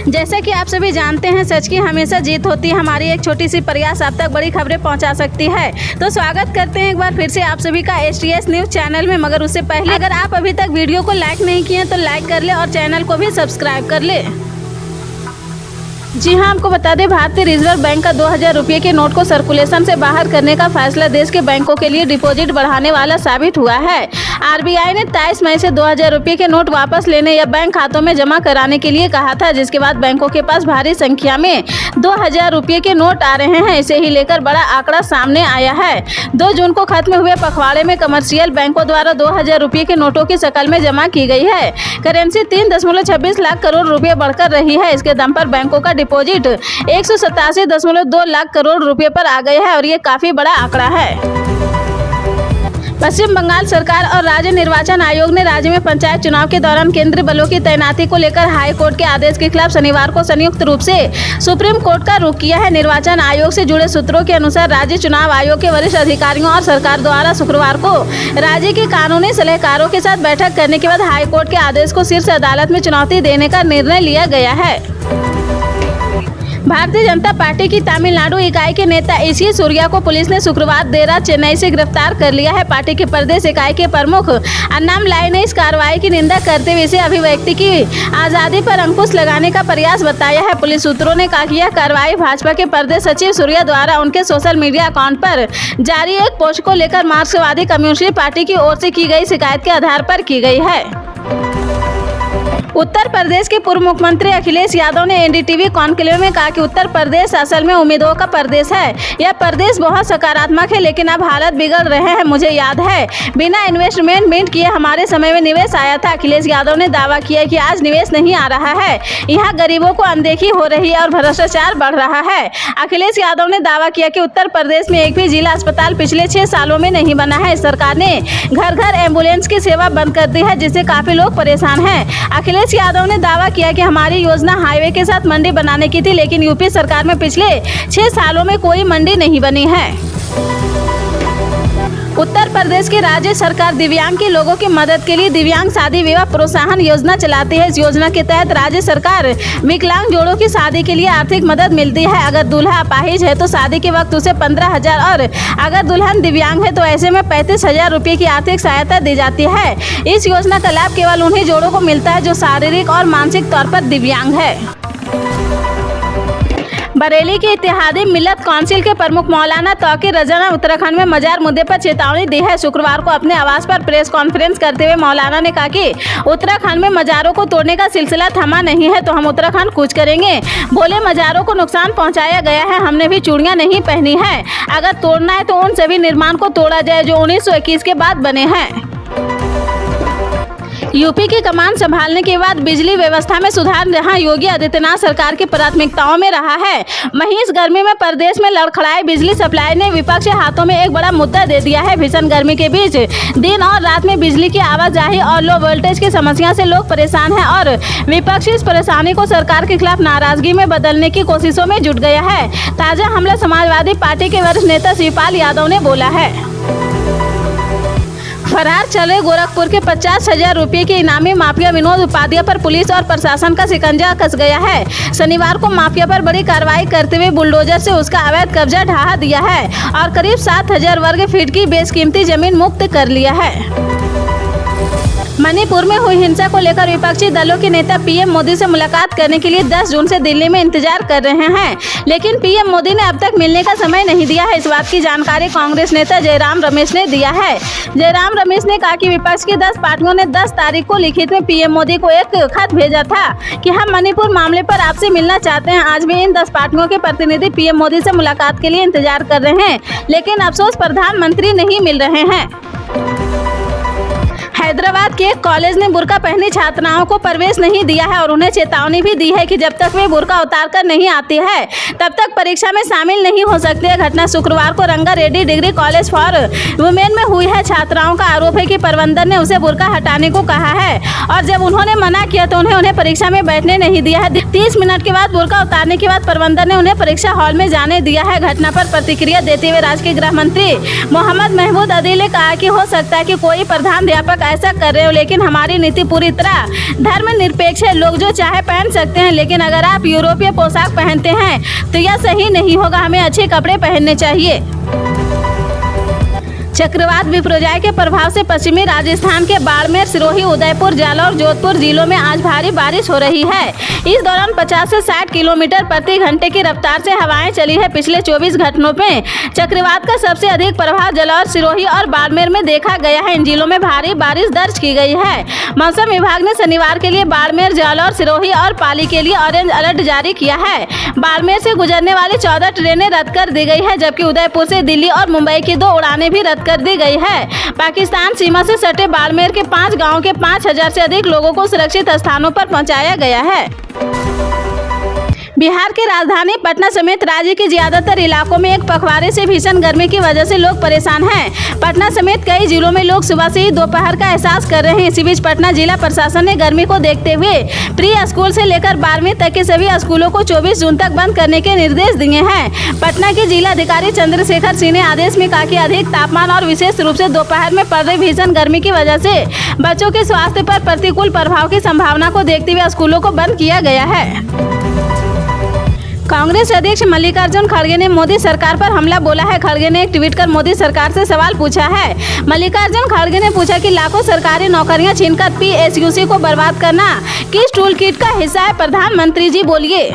जैसा कि आप सभी जानते हैं, सच की हमेशा जीत होती है। हमारी एक छोटी सी प्रयास आप तक बड़ी खबरें पहुंचा सकती है। तो स्वागत करते हैं एक बार फिर से आप सभी का STS न्यूज़ चैनल में। मगर उससे पहले अगर आप अभी तक वीडियो को लाइक नहीं किए तो लाइक कर ले और चैनल को भी सब्सक्राइब कर ले। जी हां, आपको बता दें, भारतीय रिजर्व बैंक का 2000 रुपये के नोट को सर्कुलेशन से बाहर करने का फैसला देश के बैंकों के लिए डिपॉजिट बढ़ाने वाला साबित हुआ है। RBI ने 23 मई से 2000 रुपये के नोट वापस लेने या बैंक खातों में जमा कराने के लिए कहा था, जिसके बाद बैंकों के पास भारी संख्या में 2000 रुपये के नोट आ रहे हैं। इसे ही लेकर बड़ा आंकड़ा सामने आया है। 2 जून को खत्म हुए पखवाड़े में कमर्शियल बैंकों द्वारा 2000 रुपये के नोटों की शक्ल में जमा की गई है। करेंसी 3.26 लाख करोड़ रुपये बढ़कर रही है। इसके दम पर बैंकों का डिपॉजिट 187.2 लाख करोड़ रुपए पर आ गए हैं और ये काफी बड़ा आंकड़ा है। पश्चिम बंगाल सरकार और राज्य निर्वाचन आयोग ने राज्य में पंचायत चुनाव के दौरान केंद्रीय बलों की तैनाती को लेकर हाई कोर्ट के आदेश के खिलाफ शनिवार को संयुक्त रूप से सुप्रीम कोर्ट का रुख किया है। निर्वाचन आयोग से जुड़े सूत्रों के अनुसार राज्य चुनाव आयोग के वरिष्ठ अधिकारियों और सरकार द्वारा शुक्रवार को राज्य के कानूनी सलाहकारों के साथ बैठक करने के बाद हाई कोर्ट के आदेश को शीर्ष अदालत में चुनौती देने का निर्णय लिया गया है। भारतीय जनता पार्टी की तमिलनाडु इकाई के नेता ईसी सूर्या को पुलिस ने शुक्रवार देर रात चेन्नई से गिरफ्तार कर लिया है। पार्टी के प्रदेश इकाई के प्रमुख अन्नामलाई ने इस कार्रवाई की निंदा करते हुए इसे अभिव्यक्ति की आज़ादी पर अंकुश लगाने का प्रयास बताया है। पुलिस सूत्रों ने कहा कि यह कार्रवाई भाजपा के प्रदेश सचिव सूर्या द्वारा उनके सोशल मीडिया अकाउंट पर जारी एक पोस्ट को लेकर मार्क्सवादी कम्युनिस्ट पार्टी की ओर से की गई शिकायत के आधार पर की गई है। उत्तर प्रदेश के पूर्व मुख्यमंत्री अखिलेश यादव ने NDTV कॉन्क्लेव में कहा कि उत्तर प्रदेश असल में उम्मीदों का प्रदेश है। यह प्रदेश बहुत सकारात्मक है, लेकिन अब हालात बिगड़ रहे हैं। मुझे याद है, बिना इन्वेस्टमेंट किए हमारे समय में निवेश आया था। अखिलेश यादव ने दावा किया कि आज निवेश नहीं आ रहा है। यहाँ गरीबों को अनदेखी हो रही है और भ्रष्टाचार बढ़ रहा है। अखिलेश यादव ने दावा किया कि उत्तर प्रदेश में एक भी जिला अस्पताल पिछले 6 सालों में नहीं बना है। सरकार ने घर घर एम्बुलेंस की सेवा बंद कर दी है, जिससे काफी लोग परेशान हैं। अखिलेश यादव ने दावा किया कि हमारी योजना हाईवे के साथ मंडी बनाने की थी, लेकिन यूपी सरकार में पिछले 6 सालों में कोई मंडी नहीं बनी है। उत्तर प्रदेश की राज्य सरकार दिव्यांग के लोगों की मदद के लिए दिव्यांग शादी विवाह प्रोत्साहन योजना चलाती है। इस योजना के तहत राज्य सरकार विकलांग जोड़ों की शादी के लिए आर्थिक मदद मिलती है। अगर दूल्हा अपाहिज है तो शादी के वक्त उसे 15,000 और अगर दुल्हन दिव्यांग है तो ऐसे में 35,000 रुपये की आर्थिक सहायता दी जाती है। इस योजना का लाभ केवल उन्हीं जोड़ों को मिलता है जो शारीरिक और मानसिक तौर पर दिव्यांग है। बरेली के इत्तेहादी मिल्लत काउंसिल के प्रमुख मौलाना तौकीर रजा ने उत्तराखंड में मजार मुद्दे पर चेतावनी दी है। शुक्रवार को अपने आवास पर प्रेस कॉन्फ्रेंस करते हुए मौलाना ने कहा कि उत्तराखंड में मजारों को तोड़ने का सिलसिला थमा नहीं है तो हम उत्तराखंड कूच करेंगे। बोले, मजारों को नुकसान पहुंचाया गया है, हमने भी चूड़ियां नहीं पहनी है। अगर तोड़ना है तो उन सभी निर्माण को तोड़ा जाए जो 1921 के बाद बने हैं। यूपी की कमान संभालने के बाद बिजली व्यवस्था में सुधार जहां योगी आदित्यनाथ सरकार की प्राथमिकताओं में रहा है, वहीं इस गर्मी में प्रदेश में लड़खड़ाए बिजली सप्लाई ने विपक्ष के हाथों में एक बड़ा मुद्दा दे दिया है। भीषण गर्मी के बीच दिन और रात में बिजली की आवाजाही और लो वोल्टेज की समस्या से लोग परेशान हैं और विपक्ष इस परेशानी को सरकार के खिलाफ नाराजगी में बदलने की कोशिशों में जुट गया है। ताजा हमला समाजवादी पार्टी के वरिष्ठ नेता शिवपाल यादव ने बोला है। फरार चले गोरखपुर के 50,000 रुपये के इनामी माफिया विनोद उपाध्याय पर पुलिस और प्रशासन का शिकंजा कस गया है। शनिवार को माफिया पर बड़ी कार्रवाई करते हुए बुलडोजर से उसका अवैध कब्जा ढहा दिया है और करीब 7,000 वर्ग फीट की बेशकीमती जमीन मुक्त कर लिया है। मणिपुर में हुई हिंसा को लेकर विपक्षी दलों के नेता PM मोदी से मुलाकात करने के लिए 10 जून से दिल्ली में इंतजार कर रहे हैं, लेकिन PM मोदी ने अब तक मिलने का समय नहीं दिया है। इस बात की जानकारी कांग्रेस नेता जयराम रमेश ने दिया है। जयराम रमेश ने कहा कि विपक्ष की 10 पार्टियों ने 10 तारीख को लिखित में PM मोदी को एक खत भेजा था कि हम मणिपुर मामले पर आपसे मिलना चाहते हैं। आज भी इन 10 पार्टियों के प्रतिनिधि PM मोदी से मुलाकात के लिए इंतजार कर रहे हैं, लेकिन अफसोस प्रधानमंत्री नहीं मिल रहे हैं। हैदराबाद के एक कॉलेज ने बुर्का पहनी छात्राओं को प्रवेश नहीं दिया है और उन्हें चेतावनी भी दी है कि जब तक वे बुर्का उतार कर नहीं आती है तब तक परीक्षा में शामिल नहीं हो सकती है। घटना शुक्रवार को रंगा Reddy degree college for women में हुई है। छात्राओं का आरोप है कि प्रबंधन ने उसे बुर्का हटाने को कहा है और जब उन्होंने मना किया तो उन्हें परीक्षा में बैठने नहीं दिया है। 30 मिनट के बाद बुर्का उतारने के बाद प्रबंधन ने उन्हें परीक्षा हॉल में जाने दिया है। घटना पर प्रतिक्रिया देते हुए राज्य के गृह मंत्री मोहम्मद महमूद अदील ने कहा कि हो सकता है कि कोई प्रधानाध्यापक ऐसा कर रहे हो, लेकिन हमारी नीति पूरी तरह धर्मनिरपेक्ष है। लोग जो चाहे पहन सकते हैं, लेकिन अगर आप यूरोपीय पोशाक पहनते हैं तो यह सही नहीं होगा। हमें अच्छे कपड़े पहनने चाहिए। चक्रवात बिपरजॉय के प्रभाव से पश्चिमी राजस्थान के बाड़मेर, सिरोही, उदयपुर, जालौर, जोधपुर जिलों में आज भारी बारिश हो रही है। इस दौरान 50 से 60 किलोमीटर प्रति घंटे की रफ्तार से हवाएं चली है। पिछले 24 घंटों में चक्रवात का सबसे अधिक प्रभाव जालौर, सिरोही और बाड़मेर में देखा गया है। इन जिलों में भारी बारिश दर्ज की गई है। मौसम विभाग ने शनिवार के लिए बाड़मेर, जालौर, सिरोही और पाली के लिए ऑरेंज अलर्ट जारी किया है। बाड़मेर से गुजरने वाली 14 ट्रेनें रद्द कर दी गई है, जबकि उदयपुर से दिल्ली और मुंबई की 2 उड़ानें भी रद्द कर दी गई है। पाकिस्तान सीमा से सटे बाड़मेर के 5 गांवों के 5000 से अधिक लोगों को सुरक्षित स्थानों पर पहुंचाया गया है। बिहार की राजधानी पटना समेत राज्य के ज्यादातर इलाकों में एक पखवाड़े से भीषण गर्मी की वजह से लोग परेशान हैं। पटना समेत कई जिलों में लोग सुबह से ही दोपहर का एहसास कर रहे हैं। इसी बीच पटना जिला प्रशासन ने गर्मी को देखते हुए प्री स्कूल से लेकर 12वीं तक के सभी स्कूलों को 24 जून तक बंद करने के निर्देश दिए हैं। पटना के जिला अधिकारी चंद्रशेखर सिंह ने आदेश में कहा कि अधिक तापमान और विशेष रूप से दोपहर में पड़ रही भीषण गर्मी की वजह से बच्चों के स्वास्थ्य पर प्रतिकूल प्रभाव की संभावना को देखते हुए स्कूलों को बंद किया गया है। कांग्रेस अध्यक्ष मल्लिकार्जुन खड़गे ने मोदी सरकार पर हमला बोला है। खड़गे ने एक ट्वीट कर मोदी सरकार से सवाल पूछा है। मल्लिकार्जुन खड़गे ने पूछा कि लाखों सरकारी नौकरियां छीनकर पीएसयूसी को बर्बाद करना किस टूल किट का हिस्सा है? प्रधानमंत्री जी बोलिए।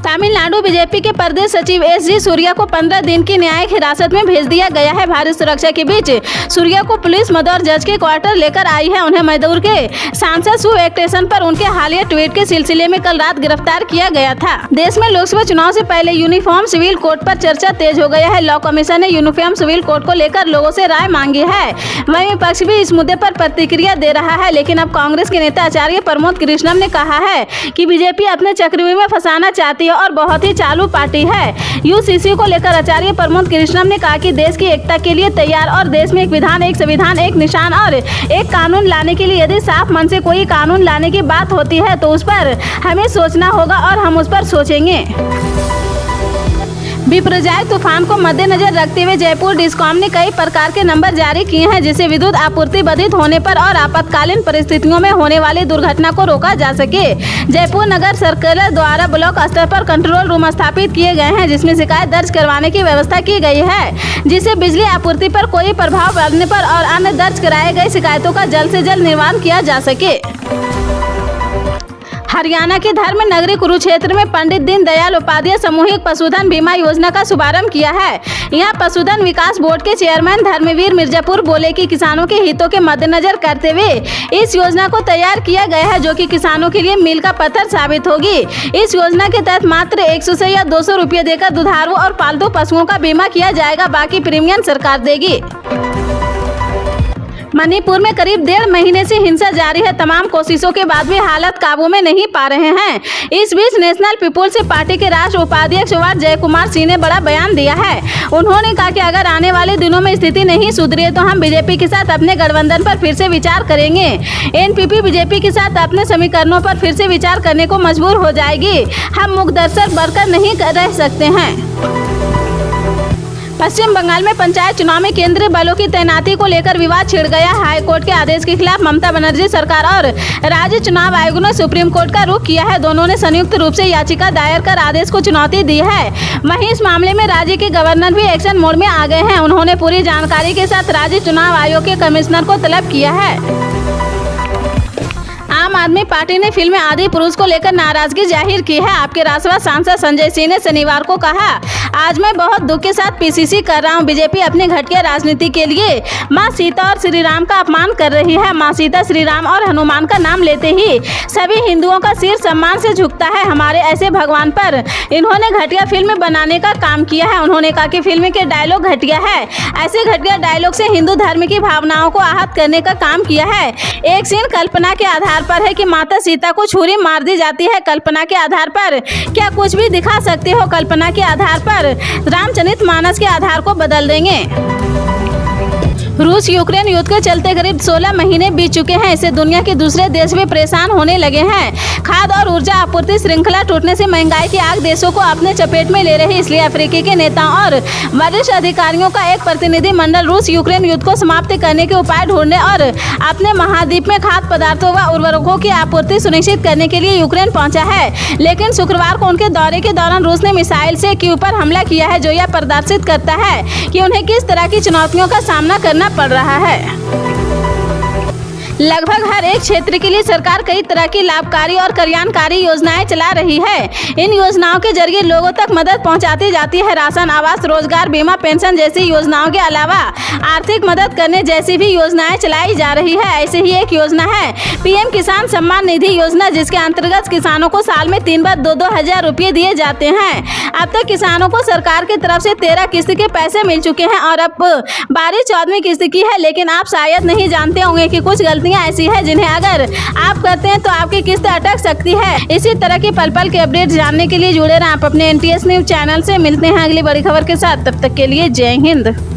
तमिलनाडु बीजेपी के प्रदेश सचिव एस.जी. सूर्या को 15 दिन की न्यायिक हिरासत में भेज दिया गया है। भारी सुरक्षा के बीच सूर्या को पुलिस मदौर जज के क्वार्टर लेकर आई है। उन्हें मैदूर के सांसद सुएक्टेशन पर उनके हालिया ट्वीट के सिलसिले में कल रात गिरफ्तार किया गया था। देश में लोकसभा चुनाव से पहले यूनिफॉर्म सिविल कोड पर चर्चा तेज हो गया है। लॉ कमीशन ने यूनिफॉर्म सिविल कोड को लेकर लोगों से राय मांगी है। वहीं विपक्ष भी इस मुद्दे पर प्रतिक्रिया दे रहा है, लेकिन अब कांग्रेस के नेता आचार्य प्रमोद कृष्णम ने कहा है कि बीजेपी अपने चक्रव्यूह में फंसाना चाहती है और बहुत ही चालू पार्टी है। यूसीसी को लेकर आचार्य प्रमोद कृष्णम ने कहा कि देश की एकता के लिए तैयार और देश में एक विधान, एक संविधान, एक निशान और एक कानून लाने के लिए यदि साफ मन से कोई कानून लाने की बात होती है तो उस पर हमें सोचना होगा और हम उस पर सोचेंगे। बिपरजॉय तूफान को मद्देनजर रखते हुए जयपुर डिस्कॉम ने कई प्रकार के नंबर जारी किए हैं, जिससे विद्युत आपूर्ति बाधित होने पर और आपातकालीन परिस्थितियों में होने वाली दुर्घटना को रोका जा सके। जयपुर नगर सर्कल द्वारा ब्लॉक स्तर पर कंट्रोल रूम स्थापित किए गए हैं, जिसमें शिकायत दर्ज करवाने की व्यवस्था की गई है, जिससे बिजली आपूर्ति पर कोई प्रभाव पड़ने पर और अन्य दर्ज कराए गए शिकायतों का जल्द से जल्द निवारण किया जा सके। हरियाणा के धर्म नगरी कुरुक्षेत्र में पंडित दीनदयाल उपाध्याय सामूहिक पशुधन बीमा योजना का शुभारंभ किया है। यहाँ पशुधन विकास बोर्ड के चेयरमैन धर्मवीर मिर्जापुर बोले कि किसानों के हितों के मद्देनजर करते हुए इस योजना को तैयार किया गया है, जो कि किसानों के लिए मील का पत्थर साबित होगी। इस योजना के तहत मात्र 100 से या 200 रुपये देकर दुधारू और पालतू पशुओं का बीमा किया जाएगा, बाकी प्रीमियम सरकार देगी। मणिपुर में करीब 1.5 महीने से हिंसा जारी है। तमाम कोशिशों के बाद भी हालत काबू में नहीं पा रहे हैं। इस बीच नेशनल पीपुल्स पार्टी के राष्ट्रीय उपाध्यक्ष जय कुमार सिंह ने बड़ा बयान दिया है। उन्होंने कहा कि अगर आने वाले दिनों में स्थिति नहीं सुधरी तो हम बीजेपी के साथ अपने गठबंधन पर फिर से विचार करेंगे। एनपीपी बीजेपी के साथ अपने समीकरणों पर फिर से विचार करने को मजबूर हो जाएगी। हम मुकदर्शक बनकर नहीं रह सकते हैं। पश्चिम बंगाल में पंचायत चुनाव में केंद्रीय बलों की तैनाती को लेकर विवाद छिड़ गया। हाई कोर्ट के आदेश के खिलाफ ममता बनर्जी सरकार और राज्य चुनाव आयोग ने सुप्रीम कोर्ट का रुख किया है। दोनों ने संयुक्त रूप से याचिका दायर कर आदेश को चुनौती दी है। वहीं इस मामले में राज्य के गवर्नर भी एक्शन मोड में आ गए हैं। उन्होंने पूरी जानकारी के साथ राज्य चुनाव आयोग के कमिश्नर को तलब किया है। आम आदमी पार्टी ने फिल्म आदि पुरुष को लेकर नाराजगी जाहिर की है। आपके राष्ट्रवाद सांसद संजय सिंह ने शनिवार को कहा, आज मैं बहुत दुख के साथ पीसीसी कर रहा हूं। बीजेपी अपने घटिया राजनीति के लिए मां सीता और श्री राम का अपमान कर रही है। मां सीता, श्री राम और हनुमान का नाम लेते ही सभी हिंदुओं का सिर सम्मान से झुकता है। हमारे ऐसे भगवान पर इन्होंने घटिया फिल्म बनाने का काम किया है। उन्होंने कहा कि फिल्म के डायलॉग घटिया है। ऐसे घटिया डायलॉग से हिंदू धर्म की भावनाओं को आहत करने का काम किया है। एक सीन कल्पना के आधार पर है कि माता सीता को छुरी मार दी जाती है। कल्पना के आधार पर क्या कुछ भी दिखा सकते हो। कल्पना के आधार पर रामचरितमानस के आधार को बदल देंगे। रूस यूक्रेन युद्ध के चलते करीब 16 महीने बीत चुके हैं। इससे दुनिया के दूसरे देश भी परेशान होने लगे हैं। खाद्य और ऊर्जा आपूर्ति श्रृंखला टूटने से महंगाई की आग देशों को अपने चपेट में ले रही। इसलिए अफ्रीकी के नेताओं और वरिष्ठ अधिकारियों का एक प्रतिनिधि मंडल रूस यूक्रेन युद्ध को समाप्त करने के उपाय ढूंढने और अपने महाद्वीप में खाद्य पदार्थों व उर्वरकों की आपूर्ति सुनिश्चित करने के लिए यूक्रेन पहुंचा है। लेकिन शुक्रवार को उनके दौरे के दौरान रूस ने मिसाइल से कीव पर हमला किया है, जो यह प्रदर्शित करता है कि उन्हें किस तरह की चुनौतियों का सामना करना पड़ रहा है। लगभग हर एक क्षेत्र के लिए सरकार कई तरह की लाभकारी और कल्याणकारी योजनाएं चला रही है। इन योजनाओं के जरिए लोगों तक मदद पहुंचाती जाती है। राशन, आवास, रोजगार, बीमा, पेंशन जैसी योजनाओं के अलावा आर्थिक मदद करने जैसी भी योजनाएं चलाई जा रही है। ऐसे ही एक योजना है पीएम किसान सम्मान निधि योजना, जिसके अंतर्गत किसानों को साल में 3 बार 2-2 हजार रुपये दिए जाते हैं। अब तक किसानों को सरकार की तरफ से 13 किस्त के पैसे मिल चुके हैं और अब 12वीं किस्त की है। लेकिन आप शायद नहीं जानते होंगे कि कुछ गलतियां ऐसी है जिन्हें अगर आप करते हैं तो आपकी किस्त अटक सकती है। इसी तरह की पल पल के अपडेट जानने के लिए जुड़े रहें आप अपने NTS न्यूज चैनल से। मिलते हैं अगली बड़ी खबर के साथ, तब तक के लिए जय हिंद।